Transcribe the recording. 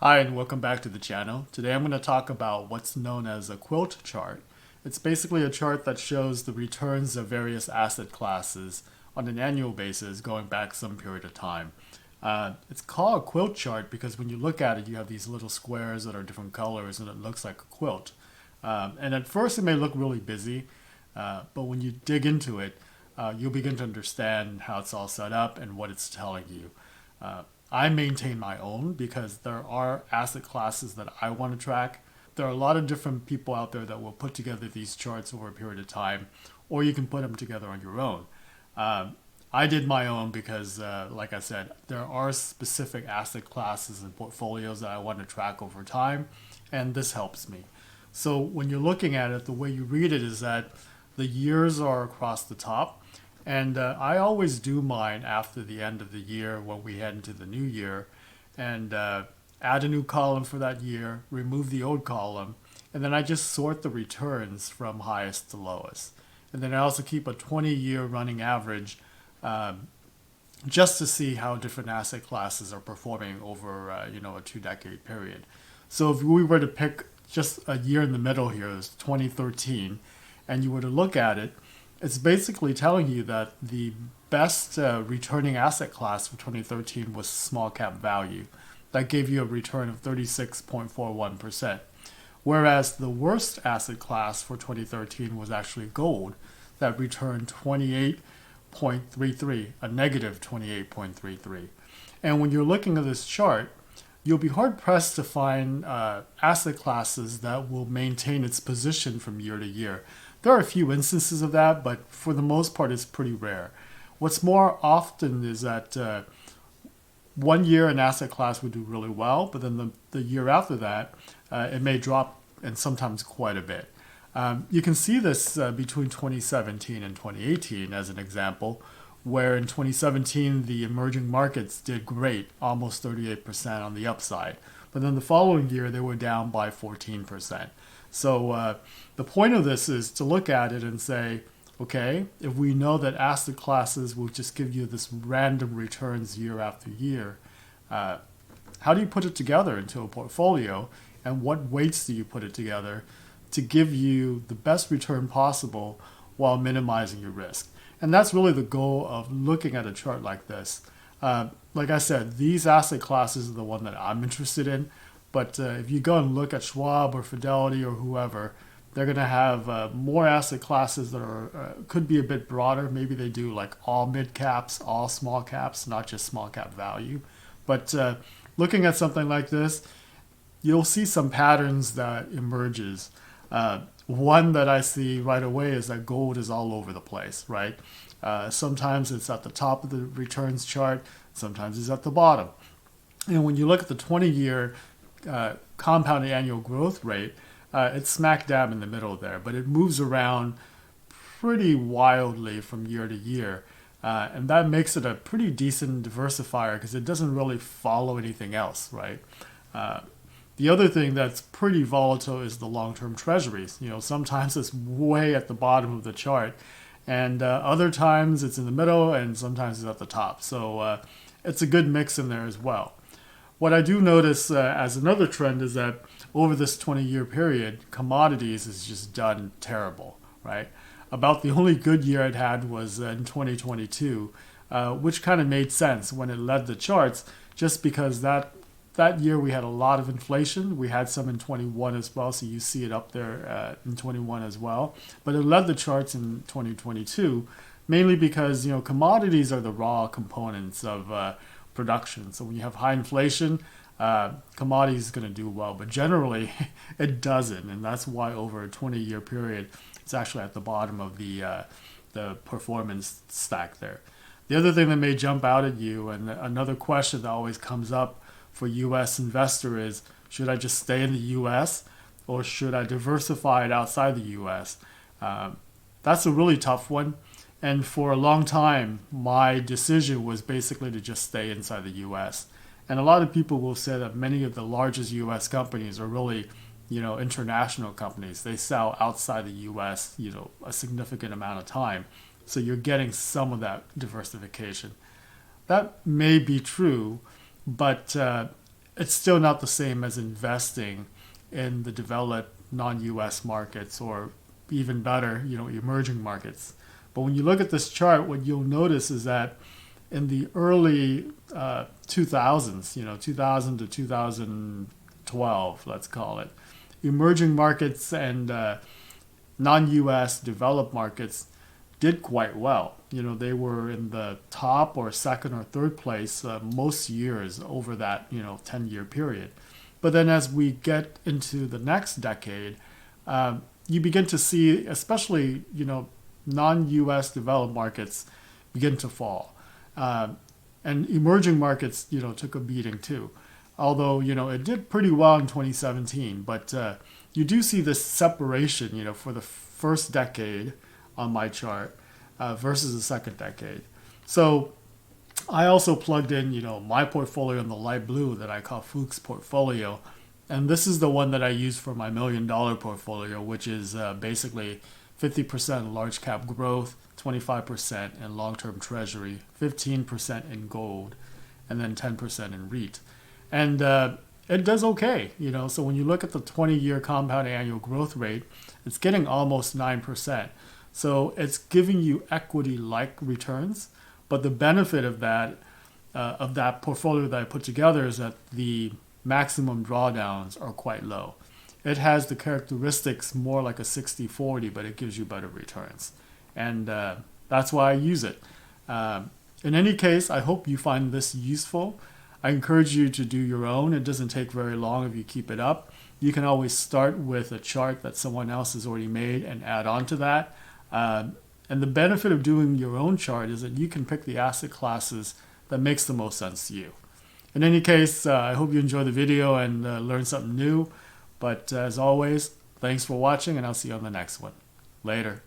Hi, and welcome back to the channel. Today I'm going to talk about what's known as a Quilt Chart. It's basically a chart that shows the returns of various asset classes on an annual basis going back some period of time. It's called a Quilt Chart because when you look at it, you have these little squares that are different colors and it looks like a quilt. And at first it may look really busy, but when you dig into it, you'll begin to understand how it's all set up and what it's telling you. I maintain my own because there are asset classes that I want to track. There are a lot of different people out there that will put together these charts over a period of time, or you can put them together on your own. I did my own because, like I said, there are specific asset classes and portfolios that I want to track over time, and this helps me. So when you're looking at it, the way you read it is that the years are across the top. And I always do mine after the end of the year when we head into the new year and add a new column for that year, remove the old column, and then I just sort the returns from highest to lowest. And then I also keep a 20-year running average just to see how different asset classes are performing over a 2-decade period. So if we were to pick just a year in the middle here, it's 2013, and you were to look at it, it's basically telling you that the best returning asset class for 2013 was small cap value. That gave you a return of 36.41%. Whereas the worst asset class for 2013 was actually gold, that returned 28.33, a negative 28.33. And when you're looking at this chart, you'll be hard pressed to find asset classes that will maintain its position from year to year. There are a few instances of that, but for the most part, it's pretty rare. What's more often is that one year an asset class would do really well, but then the year after that, it may drop, and sometimes quite a bit. You can see this between 2017 and 2018 as an example, where in 2017 the emerging markets did great, almost 38% on the upside. But then the following year they were down by 14%. So the point of this is to look at it and say, okay, if we know that asset classes will just give you this random returns year after year, how do you put it together into a portfolio, and what weights do you put it together to give you the best return possible while minimizing your risk? And that's really the goal of looking at a chart like this. Like I said, these asset classes are the one that I'm interested in. But if you go and look at Schwab or Fidelity or whoever, they're going to have more asset classes that are could be a bit broader. Maybe they do like all mid caps, all small caps, not just small cap value. But looking at something like this, you'll see some patterns that emerges. One that I see right away is that gold is all over the place, right? Sometimes it's at the top of the returns chart, sometimes it's at the bottom. And when you look at the 20-year compounded annual growth rate, it's smack dab in the middle there, but it moves around pretty wildly from year to year. And that makes it a pretty decent diversifier because it doesn't really follow anything else, right? The other thing that's pretty volatile is the long-term treasuries. Sometimes it's way at the bottom of the chart, and other times it's in the middle, and sometimes it's at the top. So it's a good mix in there as well. What I do notice as another trend is that over this 20-year period, commodities has just done terrible, right? About the only good year it had was in 2022, which kind of made sense when it led the charts, just because that year we had a lot of inflation. We had some in 21 as well, so you see it up there in 21 as well. But it led the charts in 2022, mainly because commodities are the raw components of production. So when you have high inflation, commodities is going to do well, but generally it doesn't, and that's why over a 20-year period, it's actually at the bottom of the performance stack there. The other thing that may jump out at you, and another question that always comes up for U.S. investor is, should I just stay in the U.S. or should I diversify it outside the U.S.? That's a really tough one. And for a long time, my decision was basically to just stay inside the U.S. And a lot of people will say that many of the largest U.S. companies are really, international companies. They sell outside the U.S., a significant amount of time. So you're getting some of that diversification. That may be true, but it's still not the same as investing in the developed non-US markets, or even better, emerging markets. But when you look at this chart, what you'll notice is that in the early 2000s, 2000 to 2012, let's call it, emerging markets and non-US developed markets did quite well. They were in the top or second or third place most years over that 10-year period. But then as we get into the next decade, you begin to see, especially non-US developed markets begin to fall, and emerging markets took a beating too. Although it did pretty well in 2017, but you do see this separation for the first decade on my chart versus the second decade. So I also plugged in, my portfolio in the light blue that I call Fuchs portfolio. And this is the one that I use for my $1 million portfolio, which is basically 50% large cap growth, 25% in long-term treasury, 15% in gold, and then 10% in REIT. And it does okay, So when you look at the 20-year compound annual growth rate, it's getting almost 9%. So it's giving you equity-like returns. But the benefit of that portfolio that I put together is that the maximum drawdowns are quite low. It has the characteristics more like a 60-40, but it gives you better returns. And that's why I use it. In any case, I hope you find this useful. I encourage you to do your own. It doesn't take very long if you keep it up. You can always start with a chart that someone else has already made and add on to that. And the benefit of doing your own chart is that you can pick the asset classes that makes the most sense to you. In any case, I hope you enjoy the video and learn something new. But as always, thanks for watching, and I'll see you on the next one. Later.